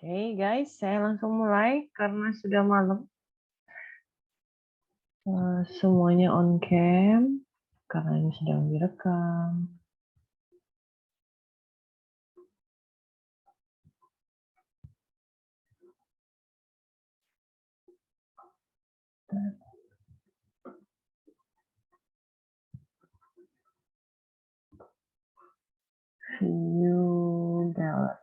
Oke, guys, saya langsung mulai karena sudah malam. Semuanya on cam karena ini sedang direkam. View gallery.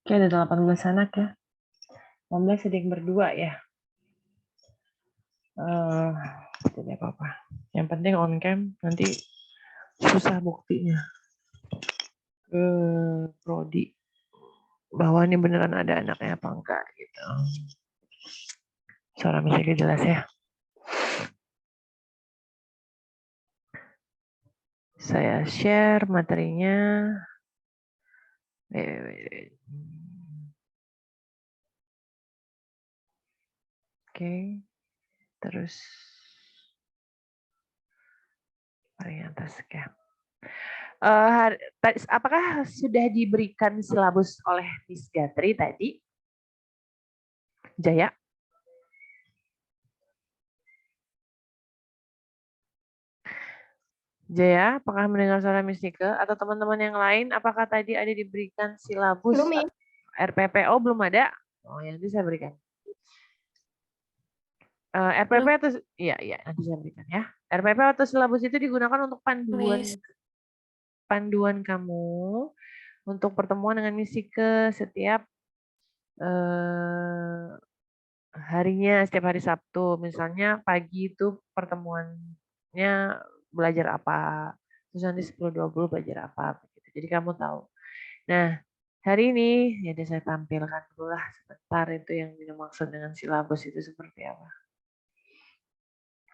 Oke, ada 18 anak ya. 18 sedang berdua ya. Tidak apa-apa. Yang penting on cam, nanti susah buktinya ke Prodi bahwa ini beneran ada anaknya apa enggak gitu. Suara musiknya jelas ya. Saya share materinya. Oke, terus paling atas ya. Apakah sudah diberikan silabus oleh Miss Gatri tadi? Jaya? Jaya, apakah mendengar suara Miss Nike? Atau teman-teman yang lain, apakah tadi ada diberikan silabus? Belum ya? RPPO belum ada? Oh, yang nanti saya berikan. RPP atau iya nanti saya berikan ya. RPP atau silabus itu digunakan untuk panduan kamu untuk pertemuan dengan Miss Nike setiap harinya, setiap hari Sabtu. Misalnya pagi itu pertemuannya belajar apa, terus nanti 10.20 belajar apa, begitu. Jadi kamu tahu. Nah, hari ini ya saya tampilkan dulu lah sebentar itu yang dimaksud dengan silabus itu seperti apa.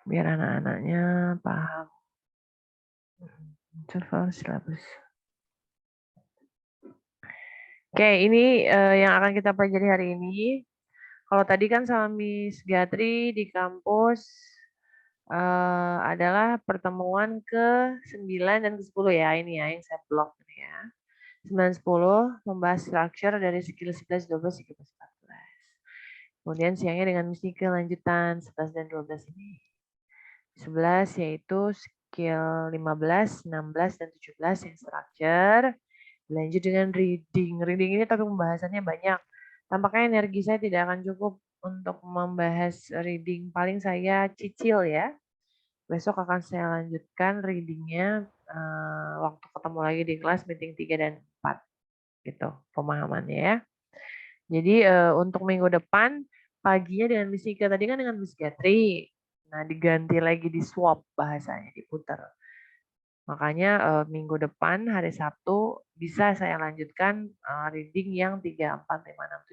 Biar anak-anaknya paham. Coba silabus. Oke, ini yang akan kita pelajari hari ini. Kalau tadi kan sama Miss Gatri di kampus adalah pertemuan ke-9 dan ke-10 ya, ini ya yang saya blok ini ya. 9-10 membahas structure dari skill 11, 12, 13, 14. Kemudian siangnya dengan Miss Nike lanjutan 11 dan 12 ini. 11 yaitu skill 15, 16, dan 17 yang structure. Lanjut dengan reading. Reading ini topik pembahasannya banyak. Tampaknya energi saya tidak akan cukup untuk membahas reading. Paling saya cicil ya. Besok akan saya lanjutkan readingnya waktu ketemu lagi di kelas meeting 3 dan 4 gitu pemahamannya ya. Jadi untuk minggu depan paginya dengan Miss Ika, tadi kan dengan Miss Gatri. Nah diganti lagi di swap bahasanya, diputar. Makanya minggu depan hari Sabtu bisa saya lanjutkan reading yang 3, 4, 5, 6,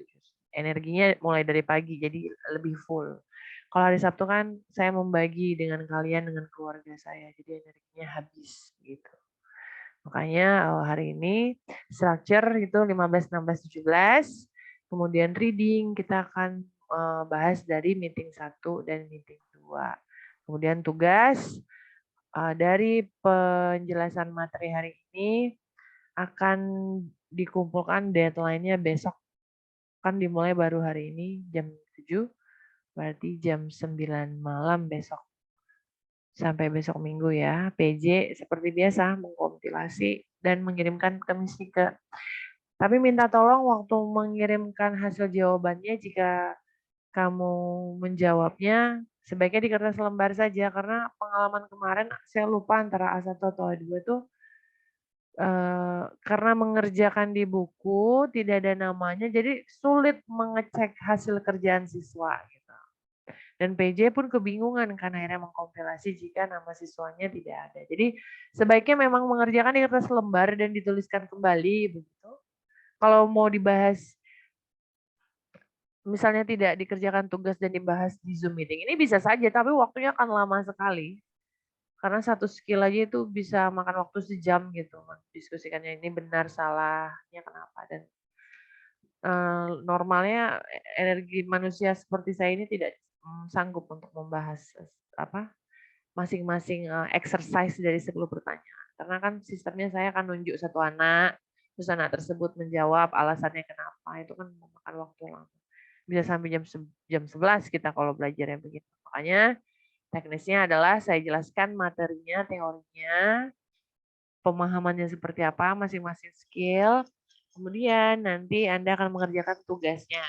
7. Energinya mulai dari pagi jadi lebih full. Kalau hari Sabtu kan saya membagi dengan kalian, dengan keluarga saya. Jadi energinya habis gitu. Makanya hari ini structure itu 15, 16, 17. Kemudian reading kita akan bahas dari meeting 1 dan meeting 2. Kemudian tugas dari penjelasan materi hari ini akan dikumpulkan deadline-nya besok. Kan dimulai baru hari ini jam 7. Berarti jam 9 malam besok. Sampai besok minggu ya. PJ seperti biasa mengkompilasi dan mengirimkan ke Miss Nike. Tapi minta tolong waktu mengirimkan hasil jawabannya jika kamu menjawabnya sebaiknya di kertas lembar saja karena pengalaman kemarin saya lupa antara A1 atau A2 tuh karena mengerjakan di buku tidak ada namanya jadi sulit mengecek hasil kerjaan siswa gitu. Dan PJ pun kebingungan kan akhirnya mengkompilasi jika nama siswanya tidak ada. Jadi sebaiknya memang mengerjakan di kertas lembar dan dituliskan kembali begitu. Kalau mau dibahas misalnya tidak dikerjakan tugas dan dibahas di Zoom meeting ini bisa saja tapi waktunya akan lama sekali. Karena satu skill aja itu bisa makan waktu sejam gitu mendiskusikannya ini benar salahnya kenapa dan normalnya energi manusia seperti saya ini tidak sanggup untuk membahas apa masing-masing exercise dari 10 pertanyaan. Karena kan sistemnya saya akan nunjuk satu anak, terus anak tersebut menjawab alasannya kenapa, itu kan memakan waktu lama. Bisa sampai jam 11 kita kalau belajarnya begitu. Makanya teknisnya adalah saya jelaskan materinya, teorinya, pemahamannya seperti apa, masing-masing skill. Kemudian nanti Anda akan mengerjakan tugasnya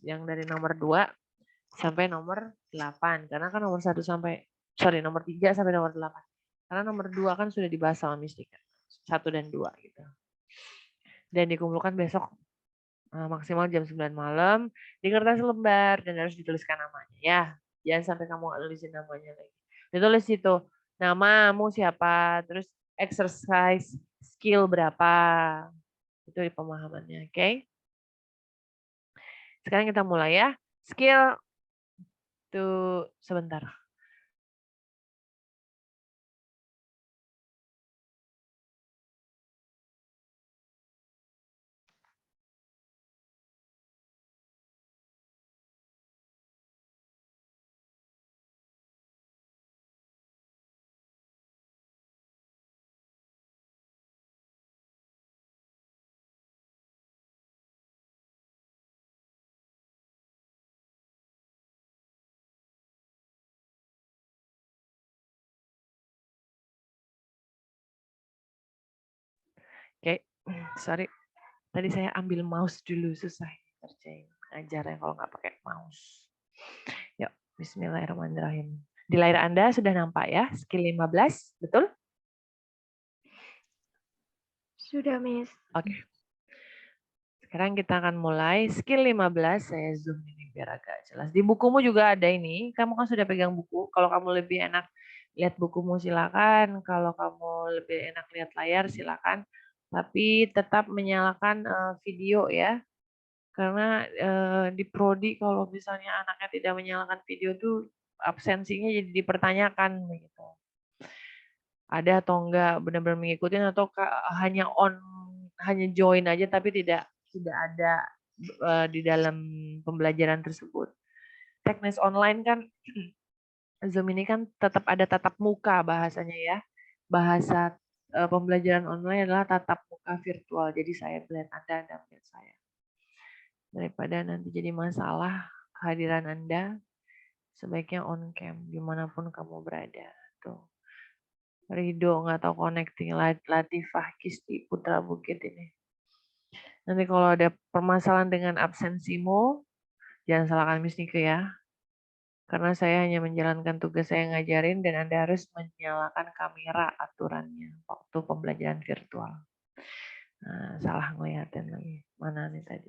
yang dari nomor 2 sampai nomor 8. Karena kan nomor 1 sampai, nomor 3 sampai nomor 8. Karena nomor 2 kan sudah dibahas sama Miss Tika. 1 dan 2 gitu. Dan dikumpulkan besok maksimal jam 9 malam di kertas lembar dan harus dituliskan namanya ya. Jangan sampai kamu nggak nulisin namanya lagi. Ditulis itu, namamu siapa, terus exercise skill berapa. Itu di pemahamannya, oke? Sekarang kita mulai ya. Skill tuh sebentar. Oke, sorry. Tadi saya ambil mouse dulu, susah kerjain ngajarnya kalau nggak pakai mouse. Yuk, bismillahirrahmanirrahim. Di layar Anda sudah nampak ya, skill 15, betul? Sudah, Miss. Oke. Sekarang kita akan mulai skill 15, saya zoom ini biar agak jelas. Di bukumu juga ada ini, kamu kan sudah pegang buku. Kalau kamu lebih enak lihat bukumu silakan, kalau kamu lebih enak lihat layar silakan. Tapi tetap menyalakan video ya. Karena di prodi kalau misalnya anaknya tidak menyalakan video tuh absensinya jadi dipertanyakan begitu. Ada atau enggak benar-benar mengikuti atau hanya join aja tapi tidak ada di dalam pembelajaran tersebut. Teknis online kan Zoom ini kan tetap ada tatap muka bahasanya ya. Bahasa pembelajaran online adalah tatap muka virtual. Jadi saya melihat Anda melihat saya. Daripada nanti jadi masalah kehadiran Anda, sebaiknya on cam dimanapun kamu berada. Tuh. Rido nggak tahu connecting Latifah Kisti Putra Bukit ini. Nanti kalau ada permasalahan dengan absensimu, jangan salahkan Miss Nike ya. Karena saya hanya menjalankan tugas saya ngajarin dan Anda harus menyalakan kamera aturannya waktu pembelajaran virtual. Nah, salah ngeliatin lagi. Mana nih tadi?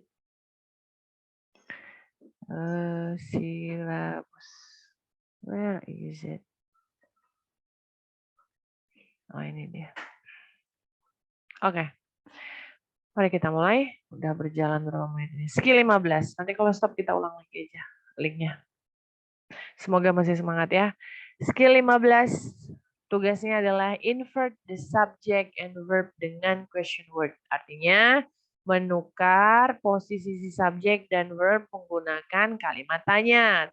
Silabus. Where is it? Oh, ini dia. Oke. Mari kita mulai. Udah berjalan berapa menit ini? Skill 15. Nanti kalau stop kita ulang lagi aja linknya. Semoga masih semangat ya. Skill 15. Tugasnya adalah invert the subject and verb dengan question word. Artinya menukar posisi si subjek dan verb menggunakan kalimat tanya.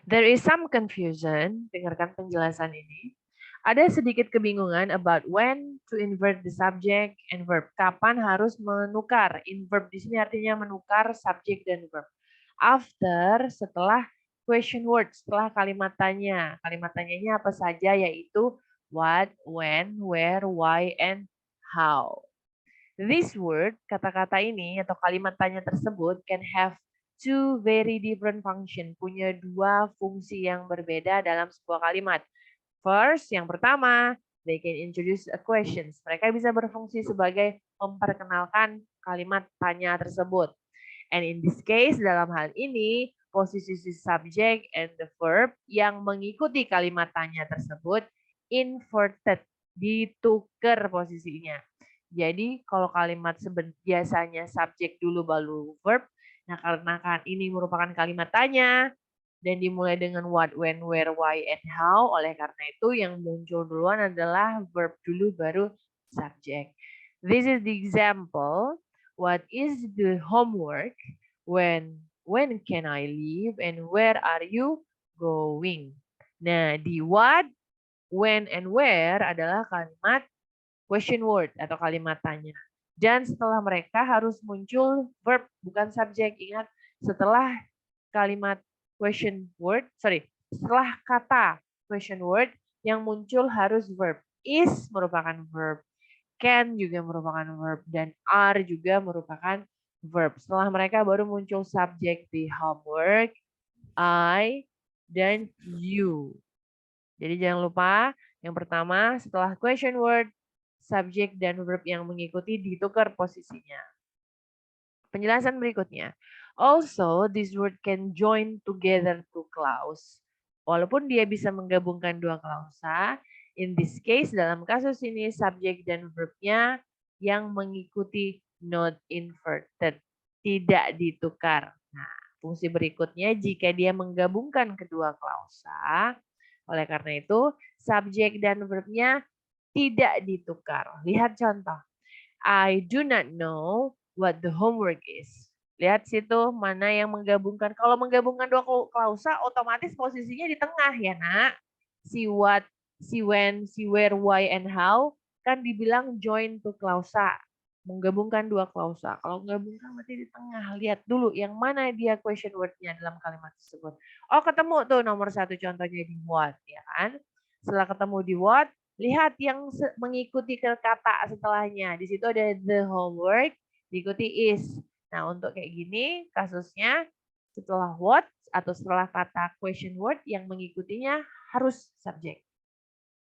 There is some confusion. Dengarkan penjelasan ini. Ada sedikit kebingungan about when to invert the subject and verb. Kapan harus menukar? Invert di sini artinya menukar subjek dan verb. After, setelah question word, setelah kalimat tanya. Kalimat tanyanya apa saja, yaitu what, when, where, why, and how. This word, kata-kata ini atau kalimat tanya tersebut can have two very different function, punya dua fungsi yang berbeda dalam sebuah kalimat. First, yang pertama, they can introduce a questions. Mereka bisa berfungsi sebagai memperkenalkan kalimat tanya tersebut. And in this case, dalam hal ini, posisi subject and the verb yang mengikuti kalimat tanya tersebut inverted, ditukar posisinya. Jadi kalau kalimat biasanya subjek dulu baru verb, nah karena kan ini merupakan kalimat tanya dan dimulai dengan what, when, where, why, and how, oleh karena itu yang muncul duluan adalah verb dulu baru subjek. This is the example. What is the homework? When can I leave? And where are you going? Nah, di what, when, and where adalah kalimat question word atau kalimat tanya. Dan setelah mereka harus muncul verb, bukan subjek. Ingat, setelah kalimat question word, setelah kata question word yang muncul harus verb. Is merupakan verb, can juga merupakan verb, dan are juga merupakan verb. Setelah mereka baru muncul subjek di homework, I, dan you. Jadi jangan lupa, yang pertama setelah question word, subjek dan verb yang mengikuti ditukar posisinya. Penjelasan berikutnya. Also, this word can join together two clause. Walaupun dia bisa menggabungkan dua klausa, in this case, dalam kasus ini, subjek dan verbnya yang mengikuti not inverted. Tidak ditukar. Nah, fungsi berikutnya, jika dia menggabungkan kedua klausa, oleh karena itu, subjek dan verbnya tidak ditukar. Lihat contoh. I do not know what the homework is. Lihat situ mana yang menggabungkan. Kalau menggabungkan dua klausa, otomatis posisinya di tengah ya nak. Si what, si when, si where, why, and how kan dibilang join to klausa. Menggabungkan dua klausa. Kalau menggabungkan berarti di tengah. Lihat dulu yang mana dia question word-nya dalam kalimat tersebut. Oh ketemu tuh nomor satu contohnya di what ya kan. Setelah ketemu di what, lihat yang mengikuti ke kata setelahnya. Di situ ada the homework, diikuti is. Nah, untuk kayak gini kasusnya setelah what atau setelah kata question word yang mengikutinya harus subjek.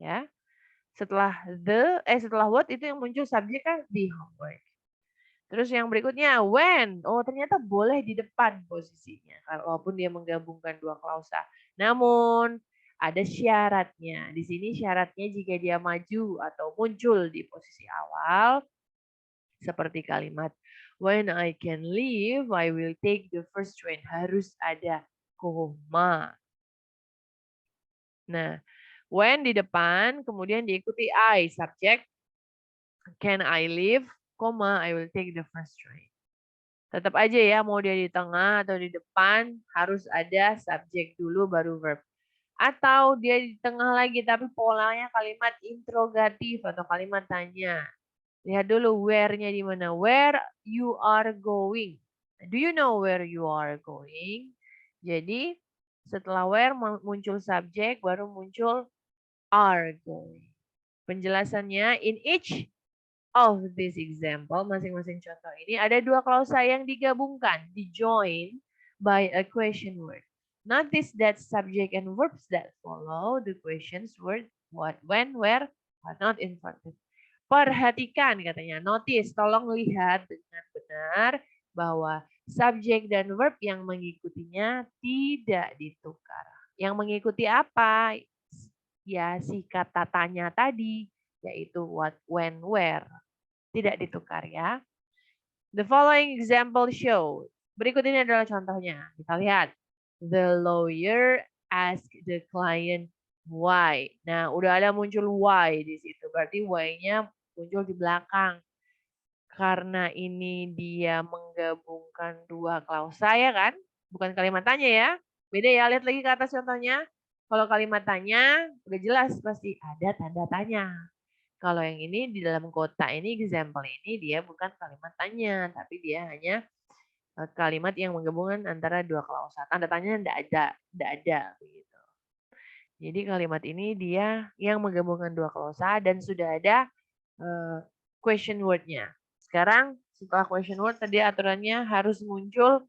Ya. Setelah setelah what itu yang muncul subjek kan the homework. Terus yang berikutnya when. Oh, ternyata boleh di depan posisinya walaupun dia menggabungkan dua klausa. Namun ada syaratnya. Di sini syaratnya jika dia maju atau muncul di posisi awal seperti kalimat when I can leave, I will take the first train. Harus ada koma. Nah, when di depan kemudian diikuti I subject. Can I leave, koma, I will take the first train. Tetap aja ya, mau dia di tengah atau di depan, harus ada subjek dulu baru verb. Atau dia di tengah lagi, tapi polanya kalimat interrogatif atau kalimat tanya. Lihat dulu where-nya di mana. Where you are going. Do you know where you are going? Jadi, setelah where muncul subjek, baru muncul are going. Penjelasannya, in each of this example, masing-masing contoh ini ada dua klausa yang digabungkan, di-join by a question word. Notice that subject and verbs that follow the questions word what, when, where are not inverted. Perhatikan katanya, notice, tolong lihat dengan benar bahwa subjek dan verb yang mengikutinya tidak ditukar. Yang mengikuti apa? Ya si kata tanya tadi, yaitu what, when, where. Tidak ditukar ya. The following example show. Berikut ini adalah contohnya. Kita lihat. The lawyer asked the client why. Nah, udah ada muncul why di situ. Berarti why-nya muncul di belakang. Karena ini dia menggabungkan dua klausa ya kan? Bukan kalimat tanya ya. Beda ya, lihat lagi ke atas contohnya. Kalau kalimat tanya, udah jelas pasti ada tanda tanya. Kalau yang ini di dalam kota ini, example ini dia bukan kalimat tanya, tapi dia hanya kalimat yang menggabungkan antara dua klausa. Tanda tanya tidak ada begitu. Jadi kalimat ini dia yang menggabungkan dua klausa dan sudah ada question word-nya. Sekarang setelah question word tadi aturannya harus muncul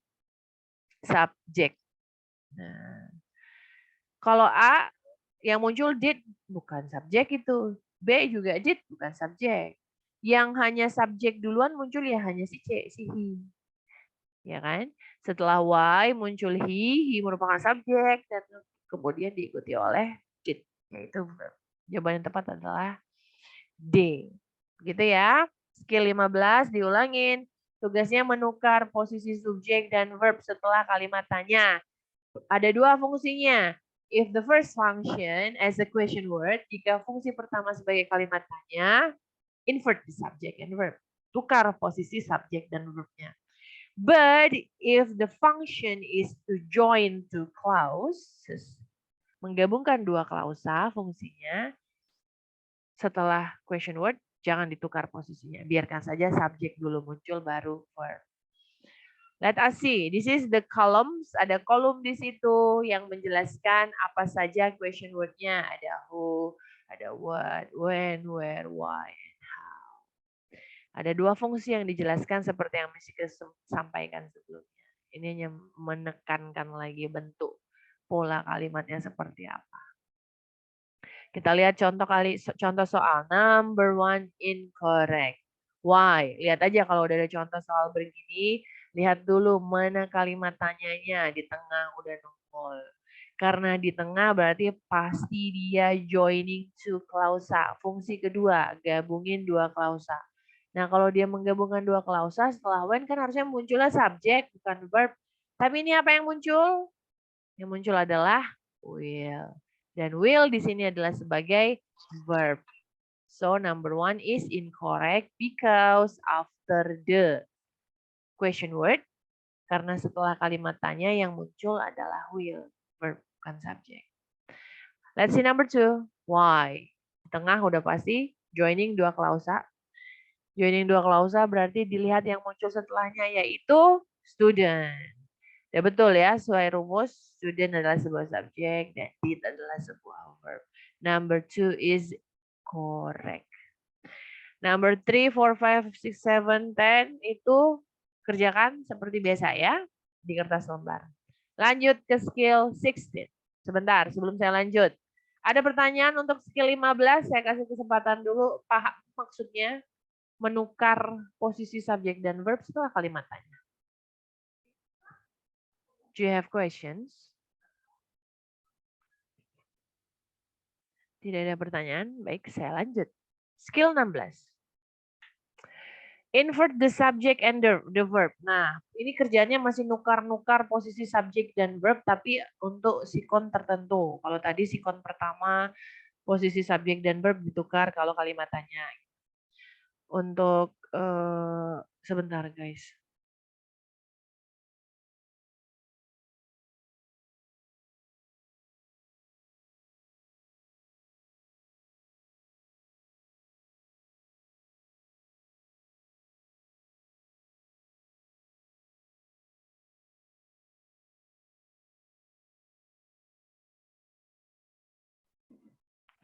subjek. Nah, kalau A yang muncul did bukan subjek itu. B juga did bukan subjek. Yang hanya subjek duluan muncul ya hanya si C, si he. Ya kan? Setelah Y muncul he merupakan subjek dan kemudian diikuti oleh did. Yaitu verb. Jawaban yang tepat adalah D. Gitu ya. Skill 15 diulangin. Tugasnya menukar posisi subjek dan verb setelah kalimat tanya. Ada dua fungsinya. If the first function as a question word, jika fungsi pertama sebagai kalimat tanya, invert the subject and verb. Tukar posisi subjek dan verbnya. But if the function is to join two clauses, menggabungkan dua klausa fungsinya, setelah question word, Jangan ditukar posisinya. Biarkan saja subjek dulu muncul baru verb. Let us see. This is the columns. Ada kolom di situ yang menjelaskan apa saja question word-nya. Ada who, ada what, when, where, why, and how. Ada dua fungsi yang dijelaskan seperti yang Miss Ika sampaikan sebelumnya. Ini hanya menekankan lagi bentuk pola kalimatnya seperti apa. Kita lihat contoh soal. Number 1 incorrect. Why? Lihat aja kalau udah ada contoh soal begini, lihat dulu mana kalimat tanyanya. Di tengah udah nongol. Karena di tengah berarti pasti dia joining two klausa. Fungsi kedua, gabungin dua klausa. Nah kalau dia menggabungkan dua klausa, setelah when kan harusnya munculnya subjek, bukan verb. Tapi ini apa yang muncul? Yang muncul adalah will. Dan will di sini adalah sebagai verb. So number 1 is incorrect because after the question word, karena setelah kalimat tanya yang muncul adalah will, verb, bukan subjek. Let's see number 2. Why? Di tengah udah pasti joining dua klausa. Joining dua klausa berarti dilihat yang muncul setelahnya yaitu student. Ya betul ya, sesuai rumus, student adalah sebuah subjek dan did adalah sebuah verb. Number 2 is correct. Number 3, 4, 5, 6, 7, 10 itu kerjakan seperti biasa ya di kertas lembar. Lanjut ke skill 16. Sebentar, sebelum saya lanjut. Ada pertanyaan untuk skill 15, saya kasih kesempatan dulu paham maksudnya menukar posisi subjek dan verb setelah kalimat tanya. Do you have questions? Tidak ada pertanyaan? Baik, saya lanjut. Skill 16. Invert the subject and the verb. Nah, ini kerjanya masih nukar-nukar posisi subjek dan verb, tapi untuk sikon tertentu. Kalau tadi sikon pertama, posisi subjek dan verb ditukar kalau kalimat tanya. Untuk, sebentar guys.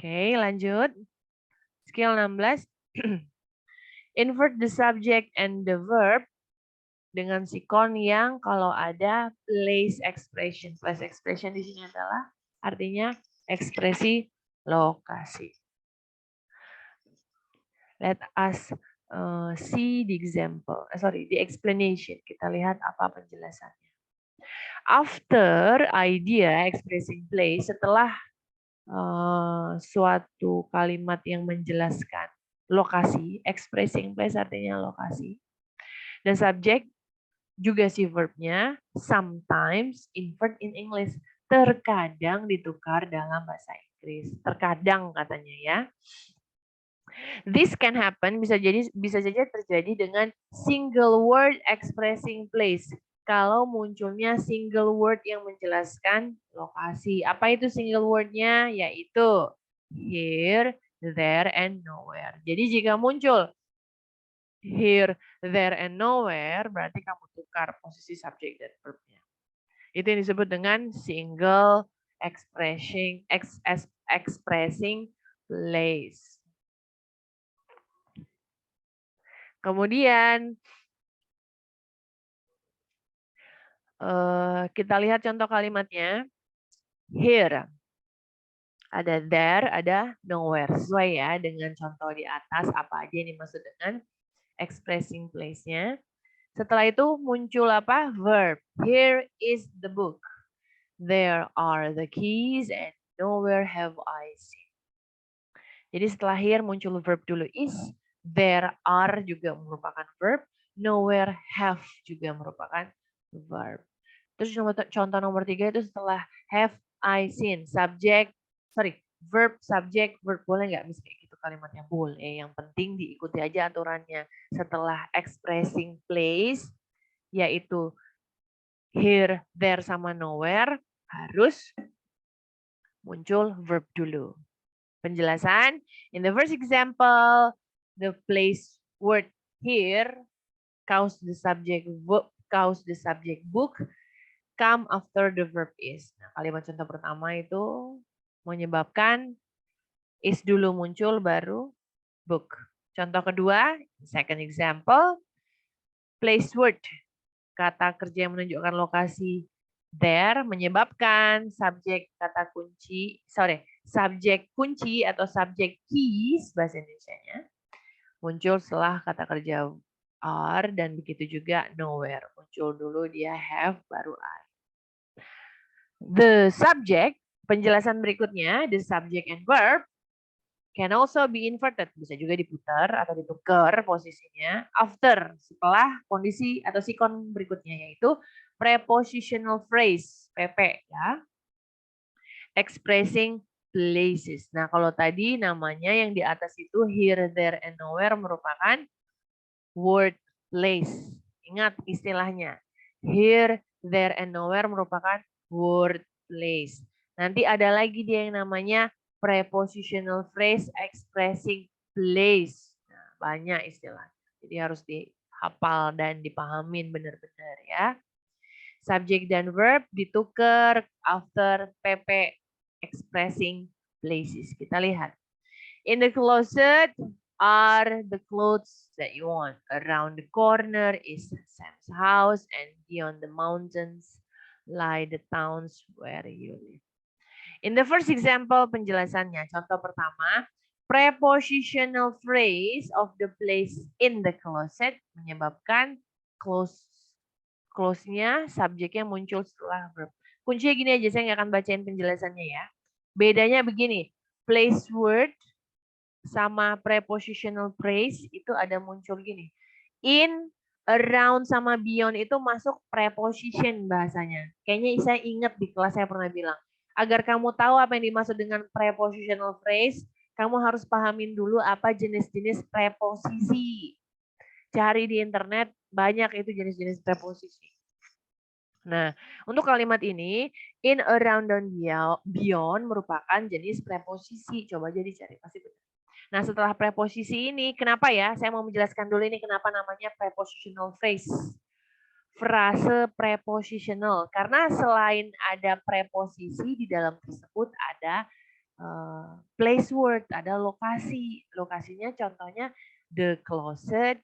Oke, lanjut. Skill 16. Invert the subject and the verb dengan sikon yang kalau ada place expression. Place expression di sini adalah artinya ekspresi lokasi. Let us see the example. The explanation. Kita lihat apa penjelasannya. After idea expressing place, setelah suatu kalimat yang menjelaskan lokasi, expressing place artinya lokasi. Dan subjek juga si verbnya sometimes invert in English. Terkadang ditukar dalam bahasa Inggris. Terkadang katanya ya. This can happen, bisa saja terjadi dengan single word expressing place. Kalau munculnya single word yang menjelaskan lokasi. Apa itu single word-nya? Yaitu here, there, and nowhere. Jadi jika muncul here, there, and nowhere, berarti kamu tukar posisi subjek dan verb-nya. Itu yang disebut dengan single expressing place. Kemudian kita lihat contoh kalimatnya. Here. Ada there, ada nowhere. Sesuai ya dengan contoh di atas apa aja yang dimaksud dengan expressing place-nya. Setelah itu muncul apa? Verb. Here is the book. There are the keys and nowhere have I seen. Jadi setelah here muncul verb dulu is. There are juga merupakan verb. Nowhere have juga merupakan verb. Terus contoh nomor 3 itu setelah have I seen. Verb, subject, verb. Boleh nggak Miss kayak gitu kalimatnya? Boleh. Yang penting diikuti aja aturannya. Setelah expressing place, yaitu here, there, sama nowhere, harus muncul verb dulu. Penjelasan, in the first example, the place word here cause the subject book come after the verb is. Nah, kalimat contoh pertama itu menyebabkan is dulu muncul baru book. Contoh kedua, second example, place word. Kata kerja yang menunjukkan lokasi there menyebabkan subjek kunci atau subjek keys bahasa Indonesianya muncul setelah kata kerja are, dan begitu juga nowhere. Muncul dulu dia have baru are. The subject, penjelasan berikutnya, the subject and verb can also be inverted, bisa juga diputar atau ditukar posisinya after, setelah kondisi atau sikon berikutnya, yaitu prepositional phrase, PP ya. Expressing places. Nah, kalau tadi namanya yang di atas itu here, there, and nowhere merupakan word place. Ingat istilahnya. Here, there, and nowhere merupakan word place. Nanti ada lagi dia yang namanya prepositional phrase expressing place. Nah, banyak istilah. Jadi harus dihafal dan dipahamin benar-benar ya. Subject dan verb ditukar after PP expressing places. Kita lihat. In the closet are the clothes that you want. Around the corner is Sam's house, and beyond the mountains lie the towns where you live. In the first example, penjelasannya. Contoh pertama, prepositional phrase of the place in the closet menyebabkan close-nya subjeknya muncul setelah verb. Kuncinya gini aja, saya nggak akan bacain penjelasannya ya. Bedanya begini, place word sama prepositional phrase itu ada muncul gini. In, around, sama beyond itu masuk preposition bahasanya. Kayaknya saya ingat di kelas saya pernah bilang. Agar kamu tahu apa yang dimaksud dengan prepositional phrase, kamu harus pahamin dulu apa jenis-jenis preposisi. Cari di internet, banyak itu jenis-jenis preposisi. Nah, untuk kalimat ini, in, around, dan beyond merupakan jenis preposisi. Coba aja dicari, pasti benar. Nah, setelah preposisi ini, kenapa ya? Saya mau menjelaskan dulu ini kenapa namanya prepositional phrase. Frase prepositional. Karena selain ada preposisi, di dalam tersebut ada place word, ada lokasi. Lokasinya contohnya the closet,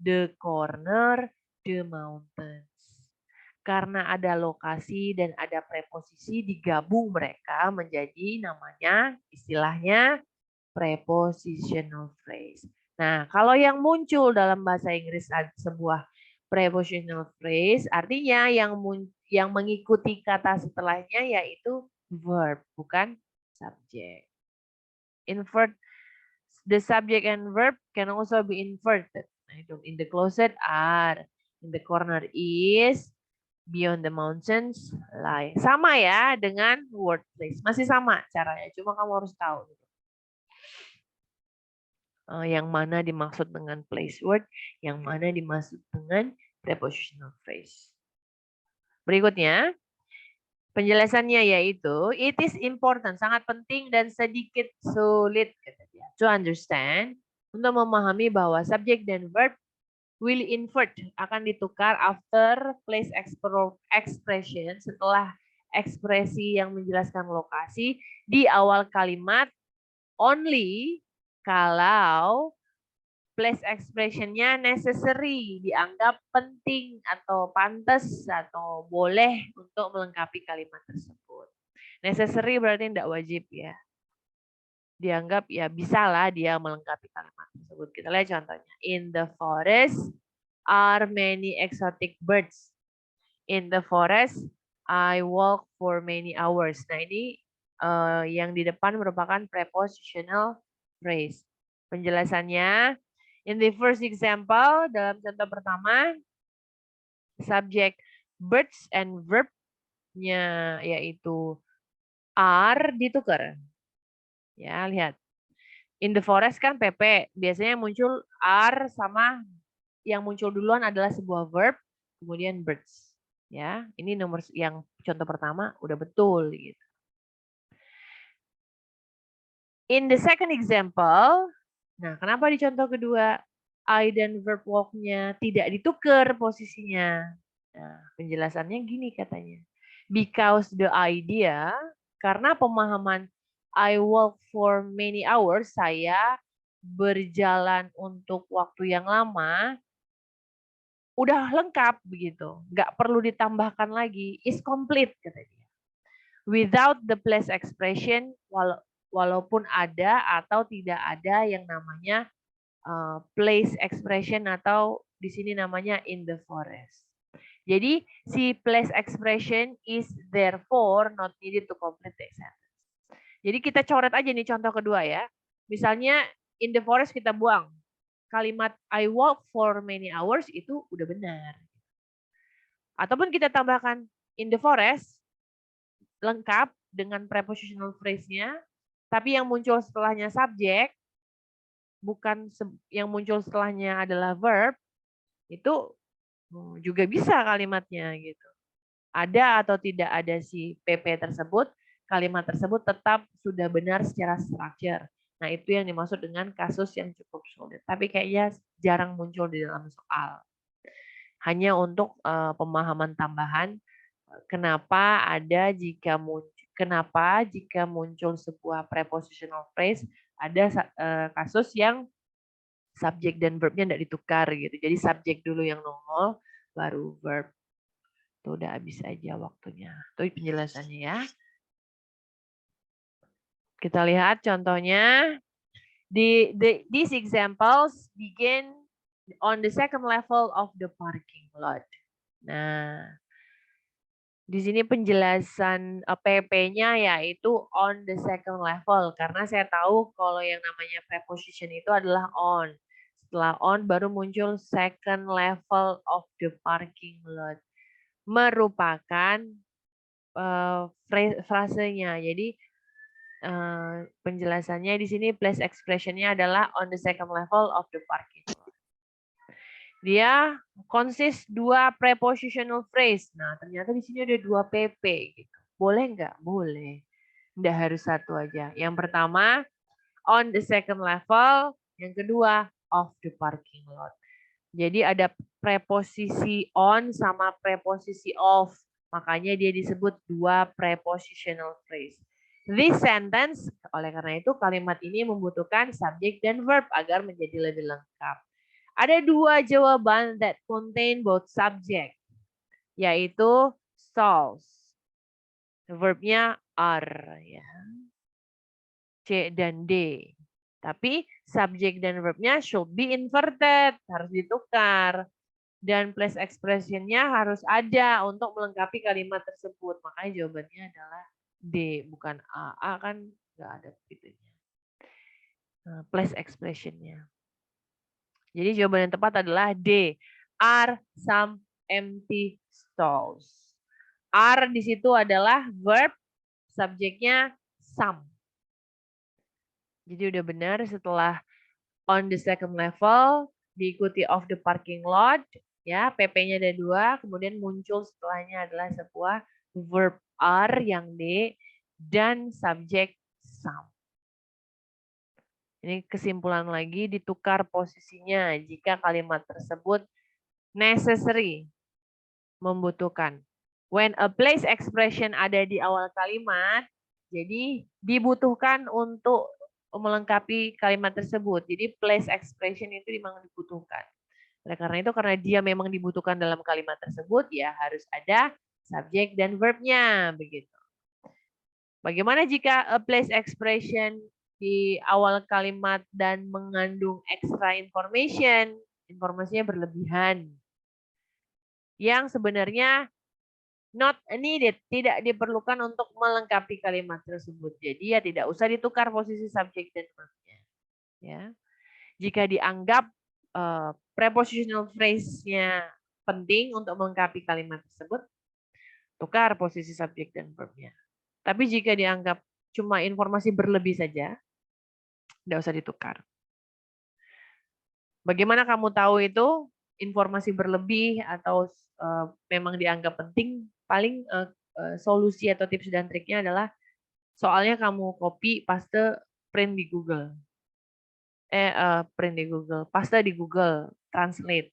the corner, the mountains. Karena ada lokasi dan ada preposisi, digabung mereka menjadi namanya istilahnya prepositional phrase. Nah, kalau yang muncul dalam bahasa Inggris sebuah prepositional phrase, artinya yang mengikuti kata setelahnya yaitu verb, bukan subject. Invert, the subject and verb can also be inverted. Nah, itu in the closet are, in the corner is, beyond the mountains lie. Sama ya dengan word place. Masih sama caranya, cuma kamu harus tahu. Yang mana dimaksud dengan place word, yang mana dimaksud dengan prepositional phrase. Berikutnya, penjelasannya yaitu, it is important, sangat penting dan sedikit sulit kata dia, to understand, untuk memahami bahwa subjek dan verb will invert, akan ditukar after place expression, setelah ekspresi yang menjelaskan lokasi di awal kalimat, only kalau place expression-nya necessary, dianggap penting atau pantas atau boleh untuk melengkapi kalimat tersebut. Necessary berarti tidak wajib ya. Dianggap ya bisalah dia melengkapi kalimat tersebut. Kita lihat contohnya. In the forest are many exotic birds. In the forest I walk for many hours. Nah ini yang di depan merupakan prepositional phrase. Penjelasannya, in the first example, dalam contoh pertama, subject birds and verb-nya yaitu are ditukar. Ya, lihat. In the forest kan PP, biasanya muncul are sama yang muncul duluan adalah sebuah verb, kemudian birds. Ya, ini nomor yang contoh pertama udah betul gitu. In the second example, Nah, kenapa di contoh kedua I dan verb walk-nya tidak ditukar posisinya? Nah, penjelasannya gini katanya. Because the idea, karena pemahaman I walk for many hours, saya berjalan untuk waktu yang lama, udah lengkap begitu. Nggak perlu ditambahkan lagi, is complete katanya. Without the place expression, walaupun ada atau tidak ada yang namanya place expression atau di sini namanya in the forest. Jadi si place expression is therefore not needed to complete the sentence. Jadi kita coret aja nih contoh kedua ya. Misalnya in the forest kita buang. Kalimat I walk for many hours itu udah benar. Ataupun kita tambahkan in the forest lengkap dengan prepositional phrase-nya, tapi yang muncul setelahnya subjek, bukan yang muncul setelahnya adalah verb, itu juga bisa kalimatnya gitu. Ada atau tidak ada si PP tersebut, kalimat tersebut tetap sudah benar secara structure. Nah, itu yang dimaksud dengan kasus yang cukup sulit. Tapi kayaknya jarang muncul di dalam soal. Hanya untuk pemahaman tambahan, kenapa jika muncul sebuah prepositional phrase, ada kasus yang subjek dan verbnya tidak ditukar gitu. Jadi subjek dulu yang nongol, baru verb. Tuh udah habis aja waktunya. Itu penjelasannya ya. Kita lihat contohnya. These examples begin on the second level of the parking lot. Nah, di sini penjelasan PP-nya yaitu on the second level. Karena saya tahu kalau yang namanya preposition itu adalah on. Setelah on baru muncul second level of the parking lot. Merupakan frasenya. Jadi penjelasannya di sini place expression-nya adalah on the second level of the parking lot. Dia consist 2 prepositional phrase. Nah, ternyata di sini ada 2 PP gitu. Boleh nggak? Boleh. Nggak harus satu aja. Yang pertama on the second level, yang kedua of the parking lot. Jadi ada preposisi on sama preposisi of. Makanya dia disebut 2 prepositional phrase. This sentence, oleh karena itu kalimat ini membutuhkan subjek dan verb agar menjadi lebih lengkap. Ada 2 jawaban that contain both subject, yaitu stalls. Verbnya are, ya. C dan D. Tapi subjek dan verbnya should be inverted, harus ditukar. Dan place expression-nya harus ada untuk melengkapi kalimat tersebut. Makanya jawabannya adalah D, bukan A. A kan nggak ada fitnya. Place expression-nya. Jadi jawaban yang tepat adalah D. Are some empty stalls. Are di situ adalah verb, subjeknya some. Jadi udah benar setelah on the second level diikuti of the parking lot, ya PP-nya ada 2, kemudian muncul setelahnya adalah sebuah verb are yang D dan subjek some. Ini kesimpulan lagi, ditukar posisinya jika kalimat tersebut necessary, membutuhkan. When a place expression ada di awal kalimat, jadi dibutuhkan untuk melengkapi kalimat tersebut. Jadi place expression itu memang dibutuhkan. Oleh karena itu, karena dia memang dibutuhkan dalam kalimat tersebut, ya harus ada subjek dan verbnya, begitu. Bagaimana jika a place expression di awal kalimat dan mengandung extra information, informasinya berlebihan, yang sebenarnya not needed, tidak diperlukan untuk melengkapi kalimat tersebut. Jadi ya tidak usah ditukar posisi subjek dan verbnya. Ya. Jika dianggap prepositional phrase-nya penting untuk melengkapi kalimat tersebut, tukar posisi subjek dan verbnya. Tapi jika dianggap cuma informasi berlebih saja, tidak usah ditukar. Bagaimana kamu tahu itu informasi berlebih atau memang dianggap penting? Paling solusi atau tips dan triknya adalah soalnya kamu copy, paste, print di Google. print di Google, paste di Google Translate.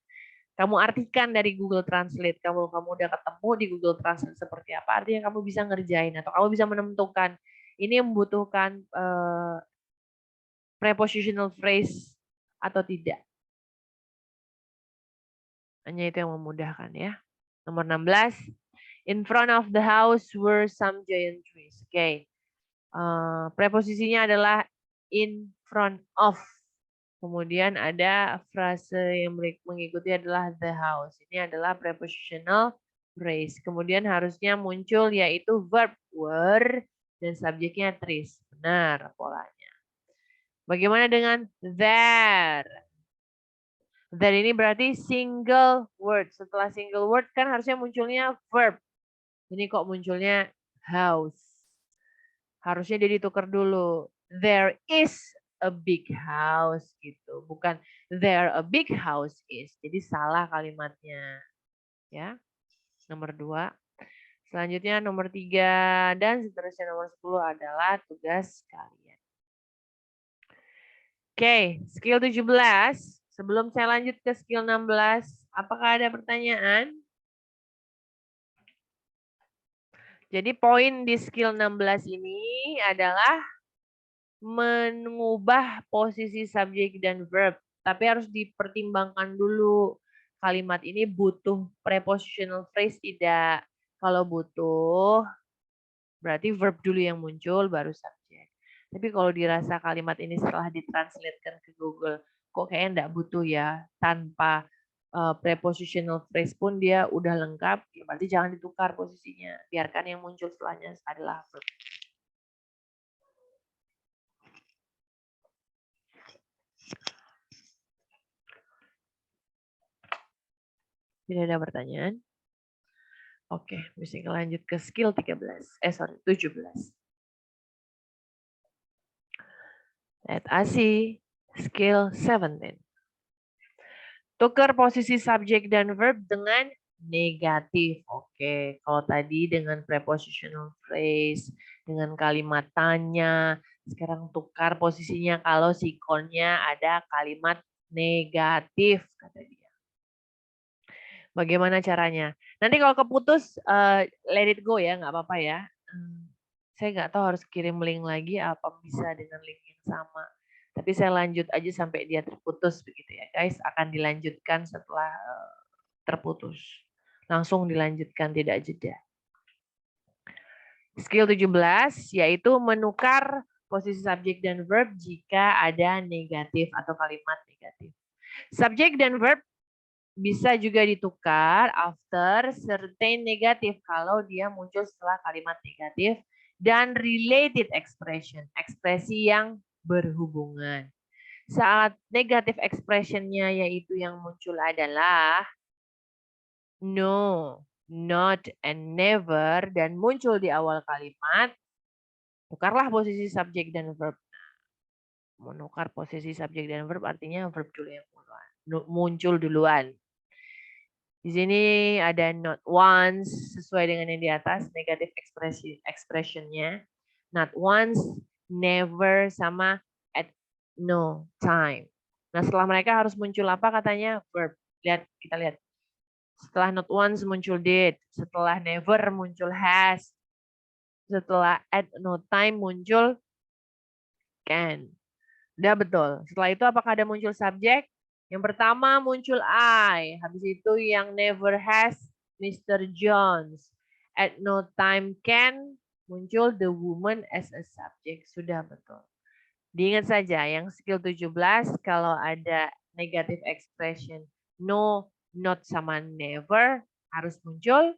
Kamu artikan dari Google Translate, kamu udah ketemu di Google Translate seperti apa, artinya kamu bisa ngerjain atau kamu bisa menentukan ini membutuhkan prepositional phrase atau tidak. Hanya itu yang memudahkan ya. Nomor 16. In front of the house were some giant trees. Oke. Preposisinya adalah in front of. Kemudian ada frase yang mengikuti adalah the house. Ini adalah prepositional phrase. Kemudian harusnya muncul yaitu verb were dan subjeknya trees. Benar polanya. Bagaimana dengan there? There ini berarti single word. Setelah single word kan harusnya munculnya verb. Ini kok munculnya house. Harusnya dia ditukar dulu. There is a big house gitu. Bukan there a big house is. Jadi salah kalimatnya. Ya. Nomor 2. Selanjutnya nomor 3 dan seterusnya nomor 10 adalah tugas kalian. Oke, skill 17. Sebelum saya lanjut ke skill 16, apakah ada pertanyaan? Jadi poin di skill 16 ini adalah mengubah posisi subjek dan verb. Tapi harus dipertimbangkan dulu. Kalimat ini butuh prepositional phrase tidak. Kalau butuh, berarti verb dulu yang muncul, baru subjek. Tapi kalau dirasa kalimat ini setelah ditranslatekan ke Google, kok kayaknya enggak butuh ya, tanpa prepositional phrase pun dia udah lengkap, ya berarti jangan ditukar posisinya. Biarkan yang muncul setelahnya adalah verb. Tidak ada pertanyaan? Oke, bisa lanjut ke skill 17. Let us see skill 17. Tukar posisi subjek dan verb dengan negatif. Oke, kalau tadi dengan prepositional phrase, dengan kalimat tanya, sekarang tukar posisinya kalau sikonnya ada kalimat negatif, kata dia. Bagaimana caranya? Nanti kalau keputus, let it go ya, nggak apa-apa ya. Saya nggak tahu harus kirim link lagi apa bisa dengan link yang sama. Tapi saya lanjut aja sampai dia terputus begitu ya guys. Akan dilanjutkan setelah terputus. Langsung dilanjutkan tidak jeda. Skill 17 yaitu menukar posisi subjek dan verb jika ada negatif atau kalimat negatif. Subjek dan verb bisa juga ditukar after certain negatif kalau dia muncul setelah kalimat negatif dan related expression, ekspresi yang berhubungan. Saat negative expression-nya yaitu yang muncul adalah no, not, and never dan muncul di awal kalimat, tukarlah posisi subjek dan verb. Menukar posisi subjek dan verb artinya verb dulu yang muncul duluan. Di sini ada not once sesuai dengan yang di atas, negative expression-nya. Not once, never, sama at no time. Nah, setelah mereka harus muncul apa katanya? Verb. Kita lihat. Setelah not once muncul did, setelah never muncul has, setelah at no time muncul can. Udah betul. Setelah itu apakah ada muncul subjek? Yang pertama muncul I. Habis itu yang never has Mr. Jones. At no time can muncul the woman as a subject. Sudah betul. Diingat saja yang skill 17 kalau ada negative expression no, not sama never harus muncul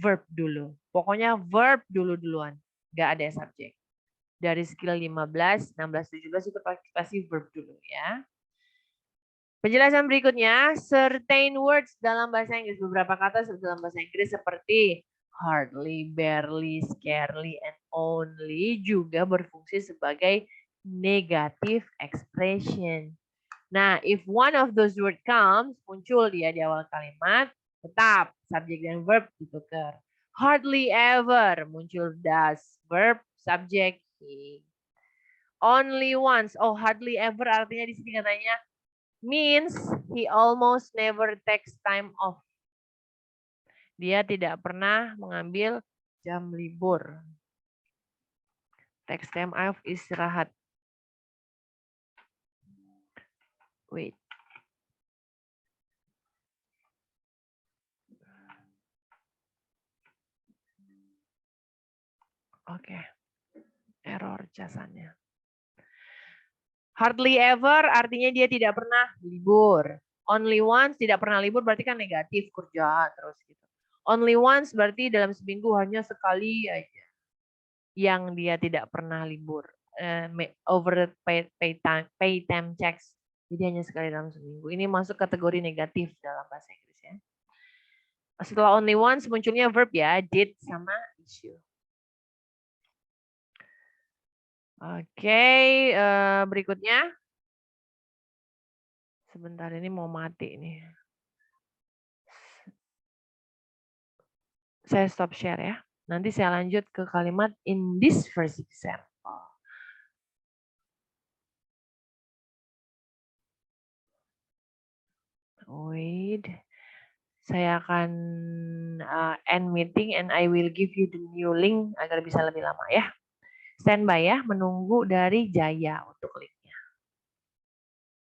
verb dulu. Pokoknya verb duluan. Nggak ada subjek. Dari skill 15, 16, 17 itu pasti verb dulu ya. Penjelasan berikutnya, certain words dalam bahasa Inggris. Beberapa kata dalam bahasa Inggris seperti hardly, barely, scarcely, and only juga berfungsi sebagai negative expression. Nah, if one of those words comes, muncul dia di awal kalimat, tetap subjek dan verb ditukar. Hardly ever muncul does, verb, subject, he. Only once. Oh, hardly ever artinya di sini katanya means he almost never takes time off. Dia tidak pernah mengambil jam libur. Takes time off istirahat. Wait. Oke. Error casannya. Hardly ever artinya dia tidak pernah libur. Only once tidak pernah libur berarti kan negatif, kerja terus gitu. Only once berarti dalam seminggu hanya sekali aja yang dia tidak pernah libur. Over pay time checks. Jadi hanya sekali dalam seminggu. Ini masuk kategori negatif dalam bahasa Inggris ya. Setelah only once munculnya verb ya, did sama issue. Oke, berikutnya. Sebentar ini mau mati nih. Saya stop share ya. Nanti saya lanjut ke kalimat in this first example. Wait. Saya akan end meeting and I will give you the new link agar bisa lebih lama ya. Standby ya, menunggu dari Jaya untuk link.